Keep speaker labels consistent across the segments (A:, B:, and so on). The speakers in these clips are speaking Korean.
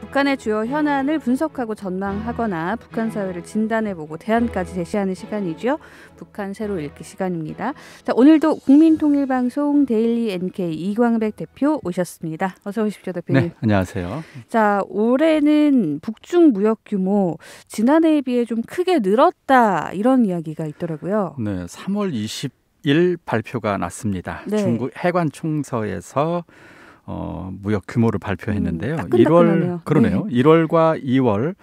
A: 북한의 주요 현안을 분석하고 전망하거나 북한 사회를 진단해보고 대안까지 제시하는 시간이죠. 북한 새로 읽기 시간입니다. 자, 오늘도 국민통일방송 데일리 NK 이광백 대표 오셨습니다. 어서 오십시오, 대표님.
B: 네, 안녕하세요.
A: 자, 올해는 북중 무역 규모 지난해에 비해 좀 크게 늘었다 이런 이야기가 있더라고요.
B: 네, 3월 20일 발표가 났습니다.
A: 네.
B: 중국 해관총서에서 무역 규모를 발표했는데요.
A: 따끈따끈하네요.
B: 1월과 2월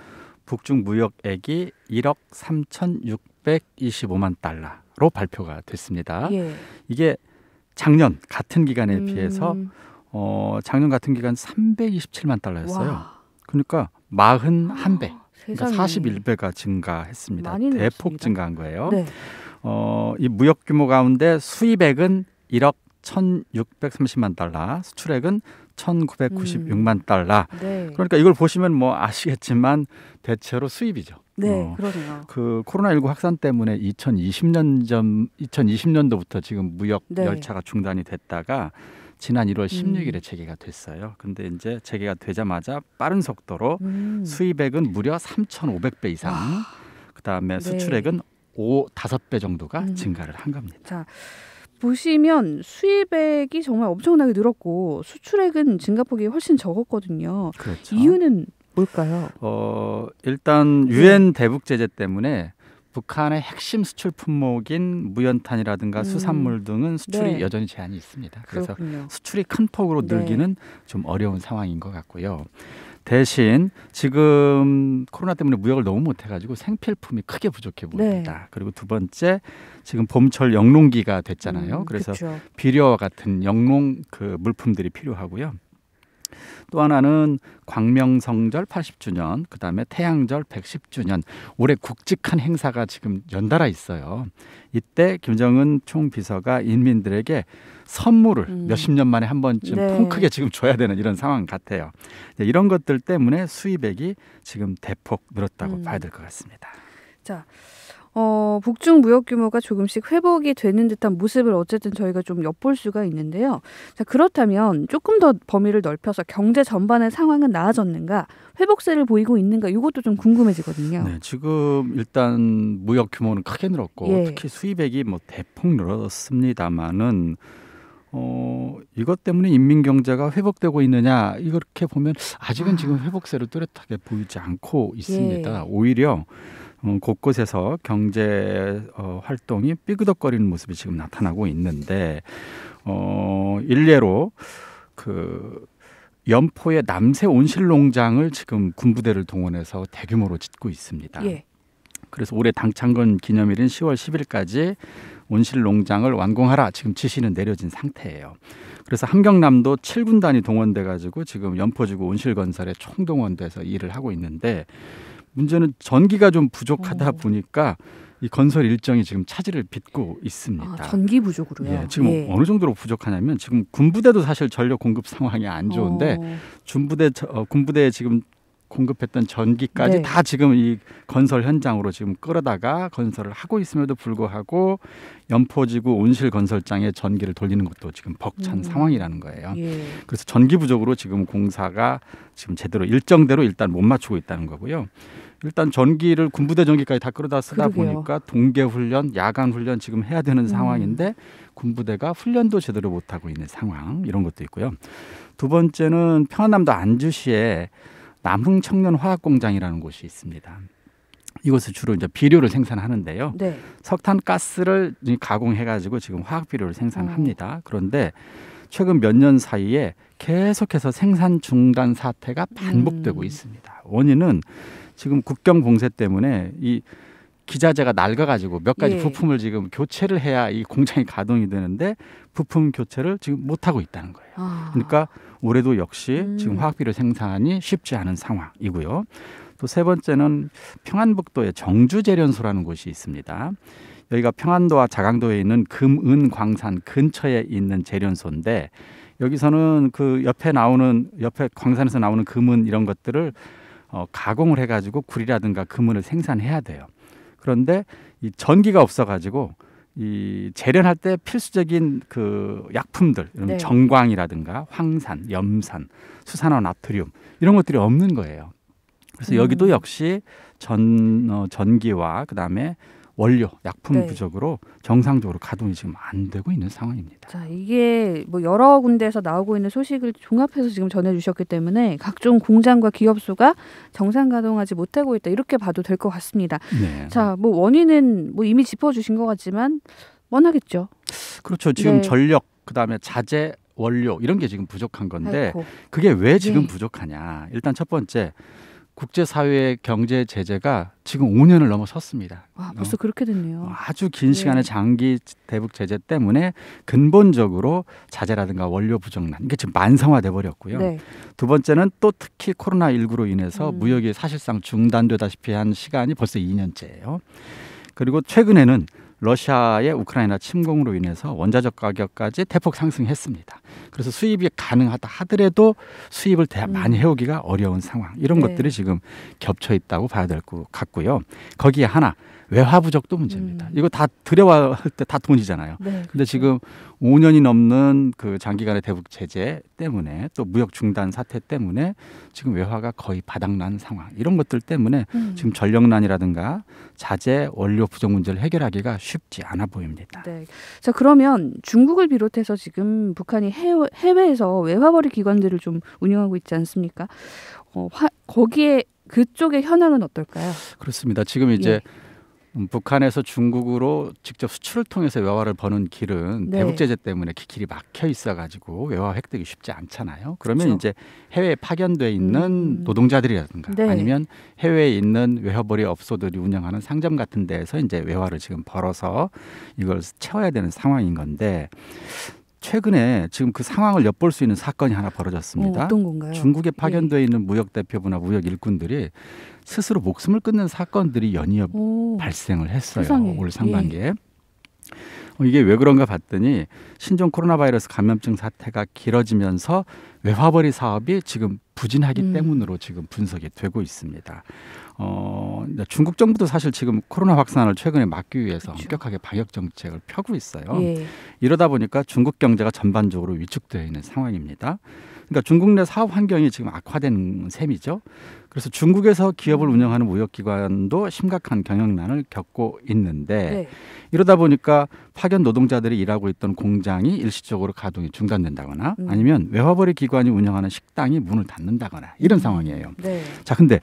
B: 북중 무역액이 1억 3,625만 달러로 발표가 됐습니다.
A: 예.
B: 이게 작년 같은 기간에 비해서 작년 같은 기간 327만 달러였어요.
A: 와.
B: 그러니까 41배, 그러니까
A: 세상에.
B: 41배가 증가했습니다.
A: 많이
B: 대폭
A: 늘었습니다.
B: 증가한 거예요.
A: 네.
B: 이 무역 규모 가운데 수입액은 1억 1,630만 달러, 수출액은 1,996만 달러.
A: 네.
B: 그러니까 이걸 보시면 뭐 아시겠지만 대체로 수입이죠.
A: 네, 그러네요.
B: 그 코로나19 확산 때문에 2020년도부터 지금 무역
A: 네.
B: 열차가 중단이 됐다가 지난 1월 16일에 재개가 됐어요. 근데 이제 재개가 되자마자 빠른 속도로 수입액은 무려 3,500배 이상, 그다음에
A: 네.
B: 수출액은 5배 정도가 증가를 한 겁니다.
A: 자, 보시면 수입액이 정말 엄청나게 늘었고 수출액은 증가폭이 훨씬 적었거든요.
B: 그렇죠.
A: 이유는 뭘까요?
B: 일단 유엔 대북 제재 때문에 북한의 핵심 수출 품목인 무연탄이라든가 수산물 등은 수출이
A: 네.
B: 여전히 제한이 있습니다. 그래서
A: 그렇군요.
B: 수출이 큰 폭으로
A: 네.
B: 늘기는 좀 어려운 상황인 것 같고요. 대신 지금 코로나 때문에 무역을 너무 못해가지고 생필품이 크게 부족해 보입니다.
A: 네.
B: 그리고 두 번째, 지금 봄철 영농기가 됐잖아요. 그래서
A: 그렇죠.
B: 비료와 같은 영농 그 물품들이 필요하고요. 또 하나는 광명성절 80주년, 그다음에 태양절 110주년, 올해 굵직한 행사가 지금 연달아 있어요. 이때 김정은 총비서가 인민들에게 선물을 몇십 년 만에 한 번쯤
A: 네.
B: 통 크게 지금 줘야 되는 이런 상황 같아요. 이런 것들 때문에 수입액이 지금 대폭 늘었다고 봐야 될 것 같습니다.
A: 자, 북중 무역 규모가 조금씩 회복이 되는 듯한 모습을 어쨌든 저희가 좀 엿볼 수가 있는데요. 자, 그렇다면 조금 더 범위를 넓혀서 경제 전반의 상황은 나아졌는가, 회복세를 보이고 있는가, 이것도 좀 궁금해지거든요.
B: 네, 지금 일단 무역 규모는 크게 늘었고
A: 예.
B: 특히 수입액이 뭐 대폭 늘었습니다마는 이것 때문에 인민 경제가 회복되고 있느냐, 이렇게 보면 아직은 지금 회복세를 뚜렷하게 보이지 않고 있습니다.
A: 예.
B: 오히려 곳곳에서 경제 활동이 삐그덕거리는 모습이 지금 나타나고 있는데, 일례로 그 연포의 남새 온실 농장을 지금 군부대를 동원해서 대규모로 짓고 있습니다.
A: 예.
B: 그래서 올해 당창건 기념일인 10월 10일까지 온실 농장을 완공하라 지금 지시는 내려진 상태예요. 그래서 함경남도 7군단이 동원돼 가지고 지금 연포지구 온실 건설에 총동원돼서 일을 하고 있는데, 문제는 전기가 좀 부족하다 보니까 이 건설 일정이 지금 차질을 빚고 있습니다.
A: 전기 부족으로요?
B: 예, 지금 어느 정도로 부족하냐면 지금 군부대도 사실 전력 공급 상황이 안 좋은데 군부대에 지금 공급했던 전기까지
A: 네.
B: 다 지금 이 건설 현장으로 지금 끌어다가 건설을 하고 있음에도 불구하고 연포지구 온실 건설장에 전기를 돌리는 것도 지금 벅찬 상황이라는 거예요.
A: 예.
B: 그래서 전기 부족으로 지금 공사가 지금 제대로 일정대로 일단 못 맞추고 있다는 거고요. 일단 전기를 군부대 전기까지 다 끌어다 쓰다
A: 그러게요.
B: 보니까 동계 훈련, 야간 훈련 지금 해야 되는 상황인데 군부대가 훈련도 제대로 못 하고 있는 상황, 이런 것도 있고요. 두 번째는 평안남도 안주시에 남흥청년화학공장이라는 곳이 있습니다. 이곳은 주로 이제 비료를 생산하는데요.
A: 네.
B: 석탄가스를 가공해가지고 지금 화학비료를 생산합니다. 그런데 최근 몇 년 사이에 계속해서 생산 중단 사태가 반복되고 있습니다. 원인은 지금 국경 봉쇄 때문에 이 기자재가 낡아가지고 몇 가지
A: 예.
B: 부품을 지금 교체를 해야 이 공장이 가동이 되는데 부품 교체를 지금 못하고 있다는 거예요. 그러니까 올해도 역시 지금 화학비료 생산이 쉽지 않은 상황이고요. 또 세 번째는 평안북도에 정주재련소라는 곳이 있습니다. 여기가 평안도와 자강도에 있는 금은 광산 근처에 있는 재련소인데, 여기서는 그 옆에 광산에서 나오는 금은 이런 것들을 가공을 해가지고 구리라든가 금은을 생산해야 돼요. 그런데 이 전기가 없어가지고 이 재련할 때 필수적인 그 약품들,
A: 네.
B: 정광이라든가 황산, 염산, 수산화 나트륨 이런 것들이 없는 거예요. 그래서 여기도 역시 전기와 그다음에 원료, 약품
A: 네.
B: 부족으로 정상적으로 가동이 지금 안 되고 있는 상황입니다.
A: 자, 이게 뭐 여러 군데에서 나오고 있는 소식을 종합해서 지금 전해주셨기 때문에 각종 공장과 기업소가 정상 가동하지 못하고 있다 이렇게 봐도 될 것 같습니다.
B: 네.
A: 자, 뭐 원인은 뭐 이미 짚어주신 것 같지만 뻔하겠죠.
B: 그렇죠. 지금
A: 네.
B: 전력, 그다음에 자재, 원료 이런 게 지금 부족한 건데
A: 아이고.
B: 그게 왜 지금
A: 네.
B: 부족하냐? 일단 첫 번째 국제사회의 경제 제재가 지금 5년을 넘어섰습니다.
A: 와, 벌써 그렇게 됐네요.
B: 아주 긴 시간의 장기 대북 제재 때문에 근본적으로 자재라든가 원료 부족난 이게 지금 만성화돼 버렸고요.
A: 네.
B: 두 번째는 또 특히 코로나19로 인해서
A: 음.
B: 무역이 사실상 중단되다시피 한 시간이 벌써 2년째예요. 그리고 최근에는 러시아의 우크라이나 침공으로 인해서 원자재 가격까지 대폭 상승했습니다. 그래서 수입이 가능하다 하더라도 수입을 많이 해오기가 어려운 상황. 이런
A: 네.
B: 것들이 지금 겹쳐 있다고 봐야 될 것 같고요. 거기에 하나 외화 부족도 문제입니다. 이거 다 들여와 할 때 다 돈이잖아요.
A: 네,
B: 근데
A: 그렇죠.
B: 지금 5년이 넘는 그 장기간의 대북 제재 때문에 또 무역 중단 사태 때문에 지금 외화가 거의 바닥난 상황. 이런 것들 때문에 지금 전력난이라든가 자재 원료 부족 문제를 해결하기가 쉽지 않아 보입니다.
A: 네. 자, 그러면 중국을 비롯해서 지금 북한이 해외에서 외화벌이 기관들을 좀 운영하고 있지 않습니까? 거기에 그쪽의 현황은 어떨까요?
B: 그렇습니다. 지금 이제 북한에서 중국으로 직접 수출을 통해서 외화를 버는 길은
A: 네.
B: 대북 제재 때문에 길이 막혀 있어가지고 외화 획득이 쉽지 않잖아요. 그러면
A: 그렇죠.
B: 이제 해외에 파견돼 있는 노동자들이라든가
A: 네.
B: 아니면 해외에 있는 외화벌이 업소들이 운영하는 상점 같은 데에서 이제 외화를 지금 벌어서 이걸 채워야 되는 상황인 건데 최근에 지금 그 상황을 엿볼 수 있는 사건이 하나 벌어졌습니다.
A: 어떤 건가요?
B: 중국에 파견돼 있는 무역 대표부나 무역 일꾼들이 스스로 목숨을 끊는 사건들이 연이어 발생을 했어요.
A: 세상에.
B: 올 상반기에. 이게 왜 그런가 봤더니 신종 코로나 바이러스 감염증 사태가 길어지면서 외화벌이 사업이 지금 부진하기 때문으로 지금 분석이 되고 있습니다. 중국 정부도 사실 지금 코로나 확산을 최근에 막기 위해서 엄격하게 방역 정책을 펴고 있어요.
A: 예.
B: 이러다 보니까 중국 경제가 전반적으로 위축되어 있는 상황입니다. 그러니까 중국 내 사업 환경이 지금 악화된 셈이죠. 그래서 중국에서 기업을 운영하는 무역기관도 심각한 경영난을 겪고 있는데
A: 네.
B: 이러다 보니까 파견 노동자들이 일하고 있던 공장이 일시적으로 가동이 중단된다거나 아니면 외화벌이 기관이 운영하는 식당이 문을 닫는다거나 이런 상황이에요.
A: 네.
B: 자, 근데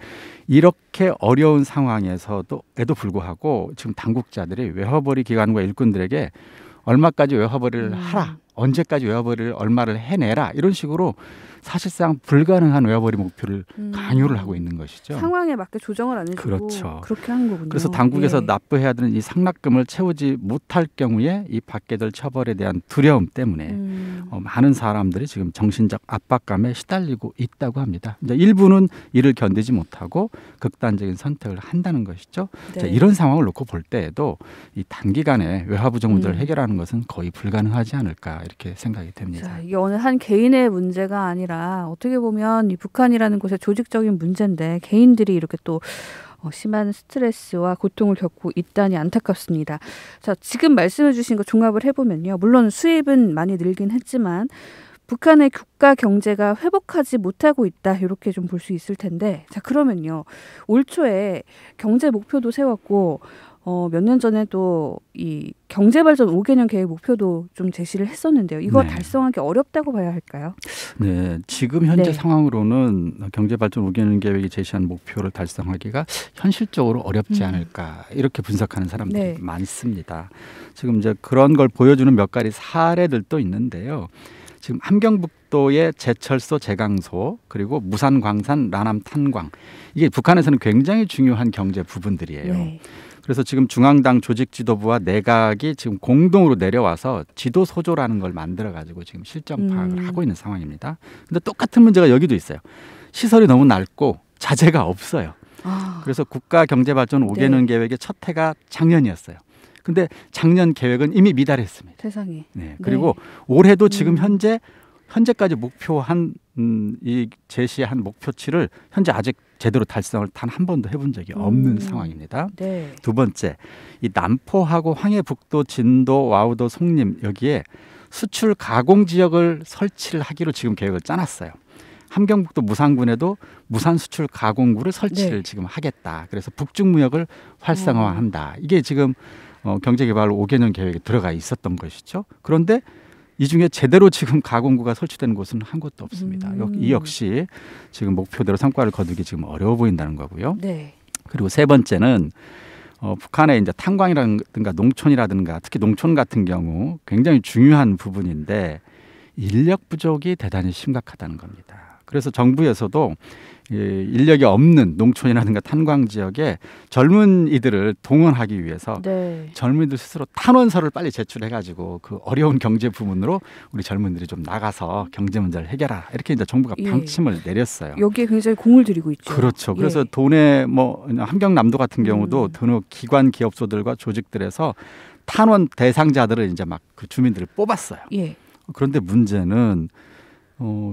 B: 이렇게 어려운 상황에서도 에도 불구하고 지금 당국자들이 외화벌이 기관과 일꾼들에게 얼마까지 외화벌이를 하라, 언제까지 외화벌이를 얼마를 해내라 이런 식으로 사실상 불가능한 외화벌이 목표를 강요를 하고 있는 것이죠.
A: 상황에 맞게 조정을 안 해주고
B: 그렇죠.
A: 그렇게 하는 거군요.
B: 그래서 당국에서 납부해야 되는 이 상납금을 채우지 못할 경우에 이 받게 될 처벌에 대한 두려움 때문에 많은 사람들이 지금 정신적 압박감에 시달리고 있다고 합니다. 이제 일부는 이를 견디지 못하고 극단적인 선택을 한다는 것이죠.
A: 네.
B: 자, 이런 상황을 놓고 볼 때에도 이 단기간에 외화 부족 문제를 해결하는 것은 거의 불가능하지 않을까 이렇게 생각이 됩니다.
A: 자, 이게 어느 한 개인의 문제가 아니라 어떻게 보면 이 북한이라는 곳의 조직적인 문제인데 개인들이 이렇게 또 심한 스트레스와 고통을 겪고 있다니 안타깝습니다. 자, 지금 말씀해 주신 거 종합을 해보면요. 물론 수입은 많이 늘긴 했지만 북한의 국가 경제가 회복하지 못하고 있다. 이렇게 좀 볼 수 있을 텐데 자, 그러면요. 올 초에 경제 목표도 세웠고 몇 년 전에 또 이 경제발전 5개년 계획 목표도 좀 제시를 했었는데요. 이거 달성하기 어렵다고 봐야 할까요?
B: 네, 지금 현재 상황으로는 경제발전 5개년 계획이 제시한 목표를 달성하기가 현실적으로 어렵지 않을까 이렇게 분석하는 사람들이 많습니다. 지금 이제 그런 걸 보여주는 몇 가지 사례들도 있는데요. 지금 함경북도의 제철소, 제강소 그리고 무산 광산, 라남 탄광 이게 북한에서는 굉장히 중요한 경제 부분들이에요. 네. 그래서 지금 중앙당 조직 지도부와 내각이 지금 공동으로 내려와서 지도 소조라는 걸 만들어 가지고 지금 실정 파악을 하고 있는 상황입니다. 근데 똑같은 문제가 여기도 있어요. 시설이 너무 낡고 자재가 없어요. 그래서 국가 경제 발전 5개년 계획의 첫 해가 작년이었어요. 근데 작년 계획은 이미 미달했습니다.
A: 세상에.
B: 네. 그리고 올해도 지금 현재 현재까지 목표한 이 제시한 목표치를 현재 아직 제대로 달성을 단 한 번도 해본 적이 없는 상황입니다.
A: 네.
B: 두 번째, 이 남포하고 황해북도, 진도, 와우도, 송림 여기에 수출 가공 지역을 설치를 하기로 지금 계획을 짜놨어요. 함경북도 무산군에도 무산 수출 가공구를 설치를 지금 하겠다. 그래서 북중무역을 활성화한다. 이게 지금 경제개발 5개년 계획에 들어가 있었던 것이죠. 그런데 이 중에 제대로 지금 가공구가 설치된 곳은 한 곳도 없습니다. 이 역시 지금 목표대로 성과를 거두기 지금 어려워 보인다는 거고요.
A: 네.
B: 그리고 세 번째는 북한의 이제 탄광이라든가 농촌이라든가 특히 농촌 같은 경우 굉장히 중요한 부분인데 인력 부족이 대단히 심각하다는 겁니다. 그래서 정부에서도 인력이 없는 농촌이라든가 탄광 지역에 젊은이들을 동원하기 위해서 젊은이들 스스로 탄원서를 빨리 제출해가지고 그 어려운 경제 부문으로 우리 젊은이들이 좀 나가서 경제 문제를 해결하라 이렇게 이제 정부가 방침을 내렸어요.
A: 여기에 굉장히 공을 들이고 있죠.
B: 그렇죠. 그래서 도내 뭐 함경남도 같은 경우도 도내 기관 기업소들과 조직들에서 탄원 대상자들을 이제 막 그 주민들을 뽑았어요. 그런데 문제는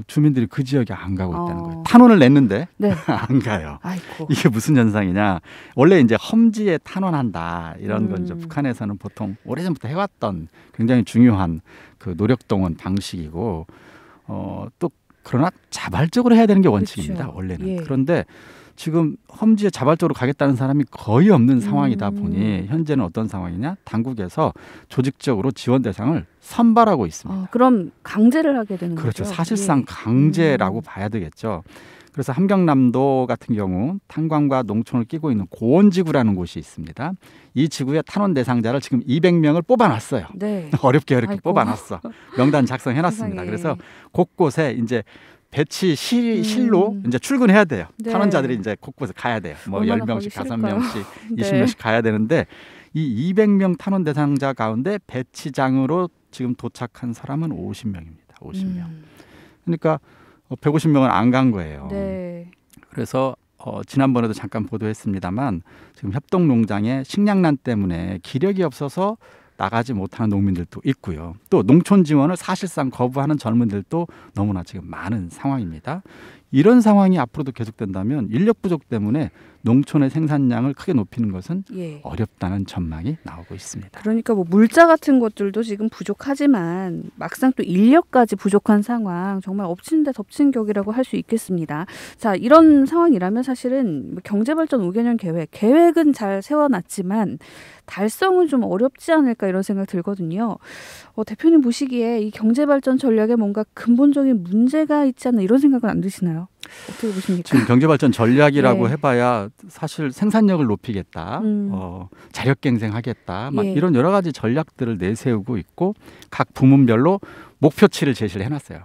B: 주민들이 그 지역에 안 가고 있다는 거예요. 탄원을 냈는데 안 가요.
A: 아이고.
B: 이게 무슨 현상이냐? 원래 이제 험지에 탄원한다 이런 건 이제 북한에서는 보통 오래전부터 해왔던 굉장히 중요한 그 노력동원 방식이고 또 그러나 자발적으로 해야 되는 게 원칙입니다.
A: 그렇죠.
B: 원래는. 그런데 지금 험지에 자발적으로 가겠다는 사람이 거의 없는 상황이다 보니 현재는 어떤 상황이냐? 당국에서 조직적으로 지원 대상을 선발하고 있습니다.
A: 그럼 강제를 하게 되는
B: 그렇죠.
A: 거죠?
B: 사실상 강제라고 봐야 되겠죠. 그래서 함경남도 같은 경우 탄광과 농촌을 끼고 있는 고원지구라는 곳이 있습니다. 이 지구의 탄원 대상자를 지금 200명을 뽑아놨어요. 어렵게 뽑아놨어. 명단 작성해놨습니다. 그래서 곳곳에 이제 배치 실로 이제 출근해야 돼요. 탄원자들이 이제 곳곳에 가야 돼요. 뭐 10명씩, 5명씩, 20명씩 가야 되는데 이 200명 탄원 대상자 가운데 배치장으로 지금 도착한 사람은 50명입니다. 50명. 그러니까 150명은 안 간 거예요. 그래서 지난번에도 잠깐 보도했습니다만 지금 협동농장에 식량난 때문에 기력이 없어서 나가지 못하는 농민들도 있고요. 또 농촌 지원을 사실상 거부하는 젊은들도 너무나 지금 많은 상황입니다. 이런 상황이 앞으로도 계속된다면 인력 부족 때문에 농촌의 생산량을 크게 높이는 것은 어렵다는 전망이 나오고 있습니다.
A: 그러니까 뭐 물자 같은 것들도 지금 부족하지만 막상 또 인력까지 부족한 상황, 정말 엎친 데 덮친 격이라고 할 수 있겠습니다. 자, 이런 상황이라면 사실은 경제발전 5개년 계획은 잘 세워놨지만 달성은 좀 어렵지 않을까 이런 생각 들거든요. 대표님 보시기에 이 경제발전 전략에 뭔가 근본적인 문제가 있지 않나 이런 생각은 안 드시나요? 어떻게 보십니까?
B: 지금 경제발전 전략이라고 해봐야 사실 생산력을 높이겠다, 자력갱생하겠다, 막 이런 여러 가지 전략들을 내세우고 있고 각 부문별로 목표치를 제시를 해놨어요.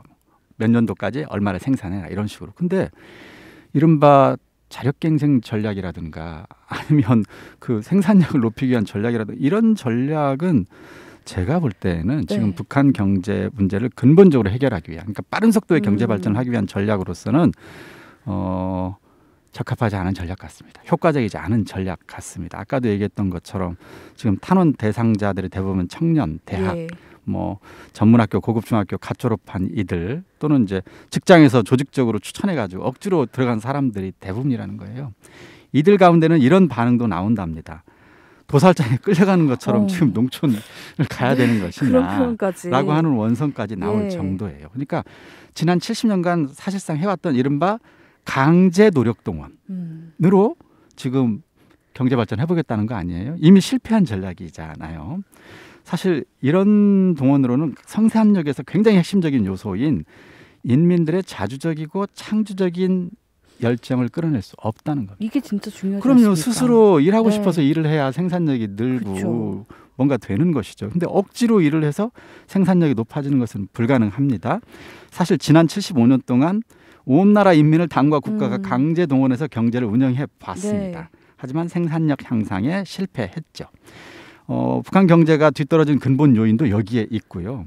B: 몇 년도까지 얼마나 생산해라 이런 식으로. 근데 이른바 자력갱생 전략이라든가 아니면 그 생산력을 높이기 위한 전략이라든가 이런 전략은 제가 볼 때는 지금 북한 경제 문제를 근본적으로 해결하기 위한, 그러니까 빠른 속도의 경제 발전을 하기 위한 전략으로서는 적합하지 않은 전략 같습니다. 효과적이지 않은 전략 같습니다. 아까도 얘기했던 것처럼 지금 탄원 대상자들이 대부분 청년, 대학, 뭐 전문학교, 고급중학교 갓 졸업한 이들 또는 이제 직장에서 조직적으로 추천해가지고 억지로 들어간 사람들이 대부분이라는 거예요. 이들 가운데는 이런 반응도 나온답니다. 도살장에 끌려가는 것처럼 지금 농촌을 가야 되는 것이냐 라고 하는 원성까지 나올 정도예요. 그러니까 지난 70년간 사실상 해왔던 이른바 강제 노력동원으로 지금 경제발전 해보겠다는 거 아니에요? 이미 실패한 전략이잖아요. 사실 이런 동원으로는 생산력에서 굉장히 핵심적인 요소인 인민들의 자주적이고 창조적인 열정을 끌어낼 수 없다는 겁니다.
A: 이게 진짜 중요하지
B: 그럼요.
A: 않습니까?
B: 스스로 일하고 싶어서 일을 해야 생산력이 늘고 뭔가 되는 것이죠. 근데 억지로 일을 해서 생산력이 높아지는 것은 불가능합니다. 사실 지난 75년 동안 온 나라 인민을 당과 국가가 강제 동원해서 경제를 운영해 봤습니다. 하지만 생산력 향상에 실패했죠. 북한 경제가 뒤떨어진 근본 요인도 여기에 있고요.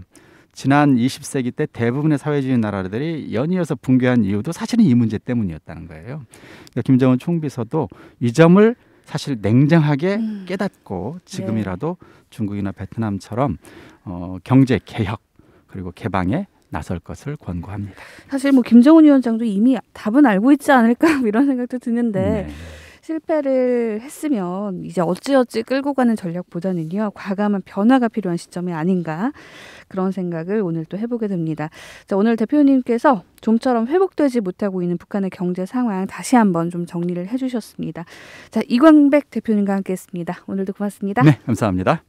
B: 지난 20세기 때 대부분의 사회주의 나라들이 연이어서 붕괴한 이유도 사실은 이 문제 때문이었다는 거예요. 그러니까 김정은 총비서도 이 점을 사실 냉정하게 깨닫고 지금이라도 중국이나 베트남처럼 경제 개혁 그리고 개방에 나설 것을 권고합니다.
A: 사실 뭐 김정은 위원장도 이미 답은 알고 있지 않을까 이런 생각도 드는데 실패를 했으면 이제 어찌어찌 끌고 가는 전략보다는요. 과감한 변화가 필요한 시점이 아닌가 그런 생각을 오늘 또 해보게 됩니다. 자, 오늘 대표님께서 좀처럼 회복되지 못하고 있는 북한의 경제 상황 다시 한번 좀 정리를 해주셨습니다. 자, 이광백 대표님과 함께했습니다. 오늘도 고맙습니다.
B: 네, 감사합니다.